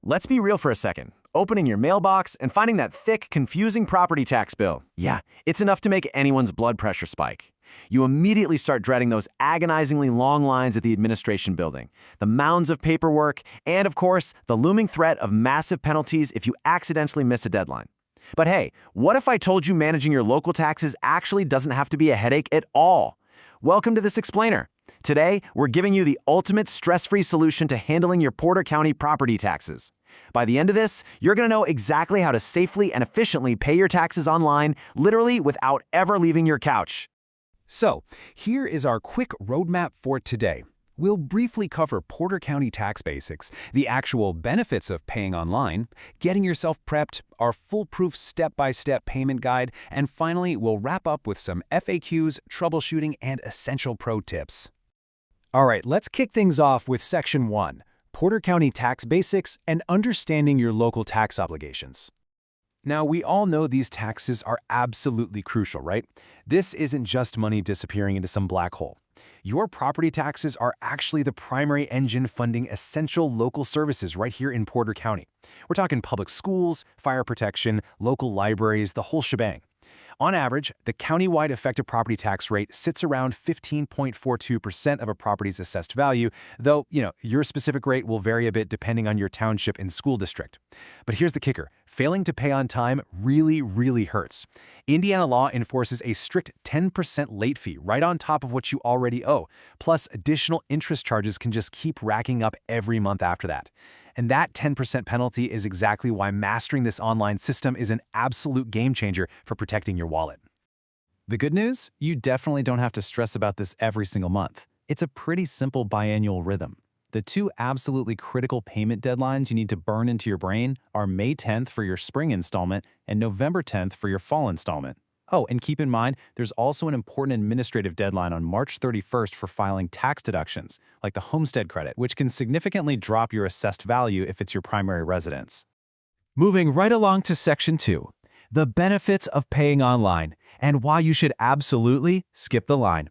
Let's be real for a second. Opening your mailbox and finding that thick, confusing property tax bill. Yeah, it's enough to make anyone's blood pressure spike. You immediately start dreading those agonizingly long lines at the administration building, the mounds of paperwork, and of course, the looming threat of massive penalties if you accidentally miss a deadline. But hey, what if I told you managing your local taxes actually doesn't have to be a headache at all? Welcome to this explainer. Today, we're giving you the ultimate stress-free solution to handling your Porter County property taxes. By the end of this, you're going to know exactly how to safely and efficiently pay your taxes online, literally without ever leaving your couch. So, here is our quick roadmap for today. We'll briefly cover Porter County tax basics, the actual benefits of paying online, getting yourself prepped, our foolproof step-by-step payment guide, and finally, we'll wrap up with some FAQs, troubleshooting, and essential pro tips. All right, let's kick things off with Section 1, Porter County tax basics and understanding your local tax obligations. Now, we all know these taxes are absolutely crucial, right? This isn't just money disappearing into some black hole. Your property taxes are actually the primary engine funding essential local services right here in Porter County. We're talking public schools, fire protection, local libraries, the whole shebang. On average, the countywide effective property tax rate sits around 15.42% of a property's assessed value, though, your specific rate will vary a bit depending on your township and school district. But here's the kicker. Failing to pay on time really hurts. Indiana law enforces a strict 10% late fee right on top of what you already owe, plus additional interest charges can just keep racking up every month after that. And that 10% penalty is exactly why mastering this online system is an absolute game changer for protecting your wallet. The good news? You definitely don't have to stress about this every single month. It's a pretty simple biannual rhythm. The two absolutely critical payment deadlines you need to burn into your brain are May 10th for your spring installment and November 10th for your fall installment. Oh, and keep in mind, there's also an important administrative deadline on March 31st for filing tax deductions, like the homestead credit, which can significantly drop your assessed value if it's your primary residence. Moving right along to Section 2, the benefits of paying online, and why you should absolutely skip the line.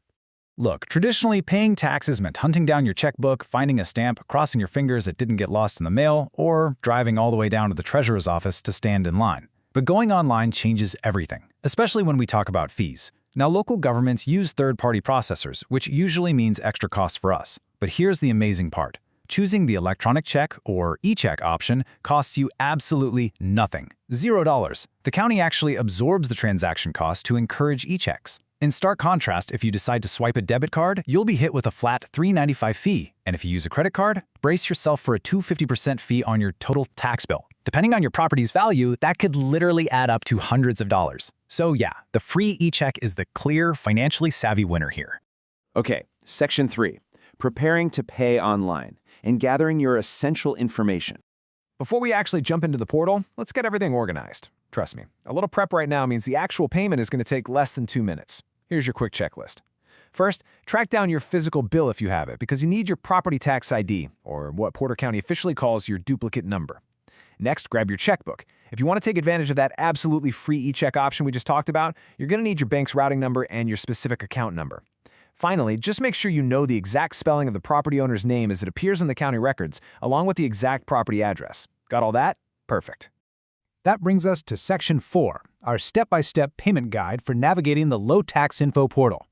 Look, traditionally, paying taxes meant hunting down your checkbook, finding a stamp, crossing your fingers it didn't get lost in the mail, or driving all the way down to the treasurer's office to stand in line. But going online changes everything, especially when we talk about fees. Now, local governments use third-party processors, which usually means extra costs for us. But here's the amazing part. Choosing the electronic check or e-check option costs you absolutely nothing, $0. The county actually absorbs the transaction cost to encourage e-checks. In stark contrast, if you decide to swipe a debit card, you'll be hit with a flat $3.95 fee. And if you use a credit card, brace yourself for a 250% fee on your total tax bill. Depending on your property's value, that could literally add up to hundreds of dollars. So yeah, the free e-check is the clear, financially savvy winner here. Okay, Section 3, preparing to pay online and gathering your essential information. Before we actually jump into the portal, let's get everything organized. Trust me, a little prep right now means the actual payment is going to take less than 2 minutes. Here's your quick checklist. First, track down your physical bill if you have it, because you need your property tax ID, or what Porter County officially calls your duplicate number. Next, grab your checkbook. If you want to take advantage of that absolutely free e-check option we just talked about, you're going to need your bank's routing number and your specific account number. Finally, just make sure you know the exact spelling of the property owner's name as it appears in the county records, along with the exact property address. Got all that? Perfect. That brings us to Section 4, our step-by-step payment guide for navigating the Low Tax Info portal.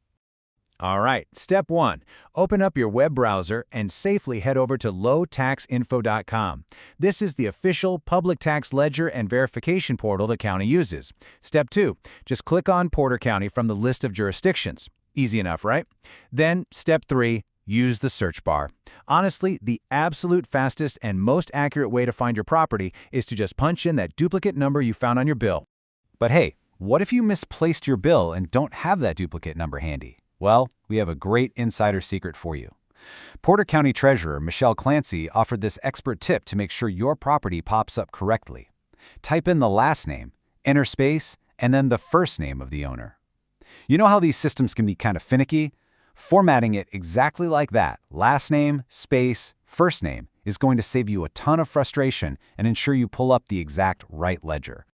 All right, Step 1. Open up your web browser and safely head over to lowtaxinfo.com. This is the official public tax ledger and verification portal the county uses. Step 2. Just click on Porter County from the list of jurisdictions. Easy enough, right? Then, Step 3. Use the search bar. Honestly, the absolute fastest and most accurate way to find your property is to just punch in that duplicate number you found on your bill. But hey, what if you misplaced your bill and don't have that duplicate number handy? Well, we have a great insider secret for you. Porter County Treasurer Michelle Clancy offered this expert tip to make sure your property pops up correctly. Type in the last name, enter space, and then the first name of the owner. You know how these systems can be kind of finicky? Formatting it exactly like that, last name, space, first name, is going to save you a ton of frustration and ensure you pull up the exact right ledger.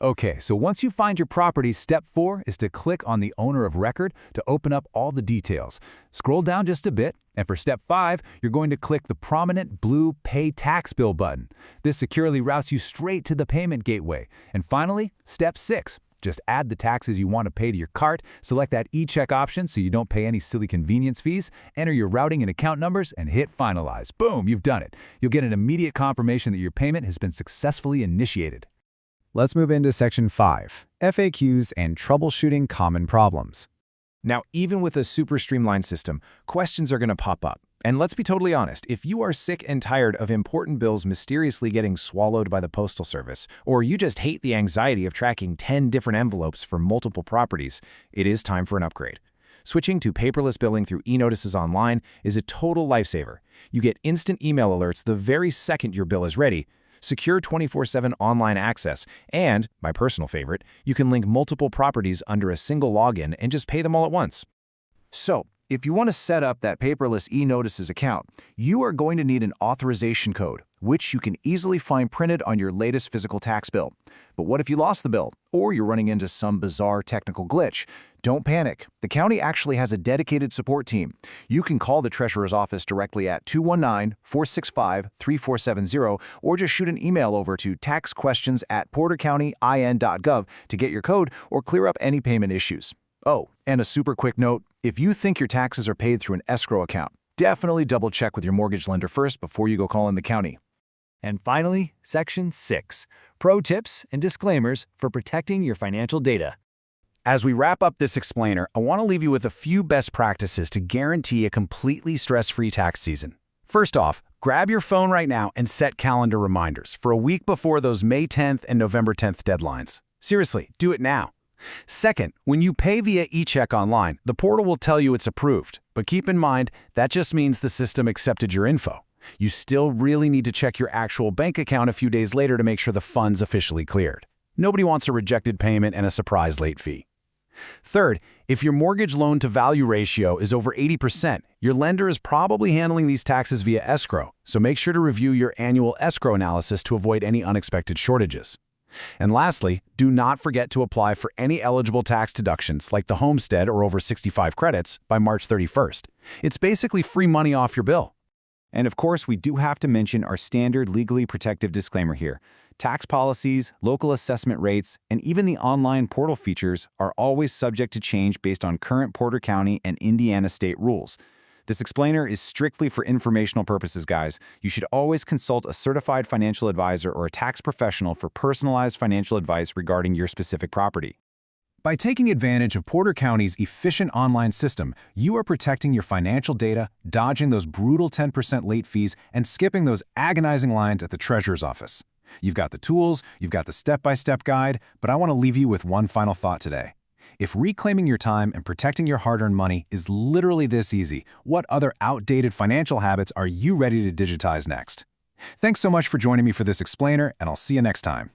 Okay, so once you find your property, step 4 is to click on the owner of record to open up all the details. Scroll down just a bit, and for step 5, you're going to click the prominent blue Pay Tax Bill button. This securely routes you straight to the payment gateway. And finally, step 6. Just add the taxes you want to pay to your cart, select that e-check option so you don't pay any silly convenience fees, enter your routing and account numbers, and hit finalize. Boom, you've done it. You'll get an immediate confirmation that your payment has been successfully initiated. Let's move into Section 5, FAQs and Troubleshooting Common Problems. Now, even with a super streamlined system, questions are going to pop up. And let's be totally honest, if you are sick and tired of important bills mysteriously getting swallowed by the Postal Service, or you just hate the anxiety of tracking 10 different envelopes for multiple properties, it is time for an upgrade. Switching to paperless billing through e-notices online is a total lifesaver. You get instant email alerts the very second your bill is ready, secure 24/7 online access, and, my personal favorite, you can link multiple properties under a single login and just pay them all at once. So, if you want to set up that paperless e-notices account, you are going to need an authorization code, which you can easily find printed on your latest physical tax bill. But what if you lost the bill, or you're running into some bizarre technical glitch? Don't panic. The county actually has a dedicated support team. You can call the Treasurer's office directly at 219-465-3470, or just shoot an email over to taxquestions@portercountyin.gov to get your code or clear up any payment issues. Oh, and a super quick note, if you think your taxes are paid through an escrow account, definitely double check with your mortgage lender first before you go calling the county. And finally, Section 6, Pro Tips and Disclaimers for Protecting Your Financial Data. As we wrap up this explainer, I want to leave you with a few best practices to guarantee a completely stress-free tax season. First off, grab your phone right now and set calendar reminders for a week before those May 10th and November 10th deadlines. Seriously, do it now. Second, when you pay via e-check online, the portal will tell you it's approved. But keep in mind, that just means the system accepted your info. You still really need to check your actual bank account a few days later to make sure the funds officially cleared. Nobody wants a rejected payment and a surprise late fee. Third, if your mortgage loan-to-value ratio is over 80%, your lender is probably handling these taxes via escrow, so make sure to review your annual escrow analysis to avoid any unexpected shortages. And lastly, do not forget to apply for any eligible tax deductions like the homestead or over 65 credits by March 31st. It's basically free money off your bill. And of course, we do have to mention our standard legally protective disclaimer here. Tax policies, local assessment rates, and even the online portal features are always subject to change based on current Porter County and Indiana state rules. This explainer is strictly for informational purposes, guys. You should always consult a certified financial advisor or a tax professional for personalized financial advice regarding your specific property. By taking advantage of Porter County's efficient online system, you are protecting your financial data, dodging those brutal 10% late fees, and skipping those agonizing lines at the Treasurer's office. You've got the tools, you've got the step-by-step guide, but I want to leave you with one final thought today. If reclaiming your time and protecting your hard-earned money is literally this easy, what other outdated financial habits are you ready to digitize next? Thanks so much for joining me for this explainer, and I'll see you next time.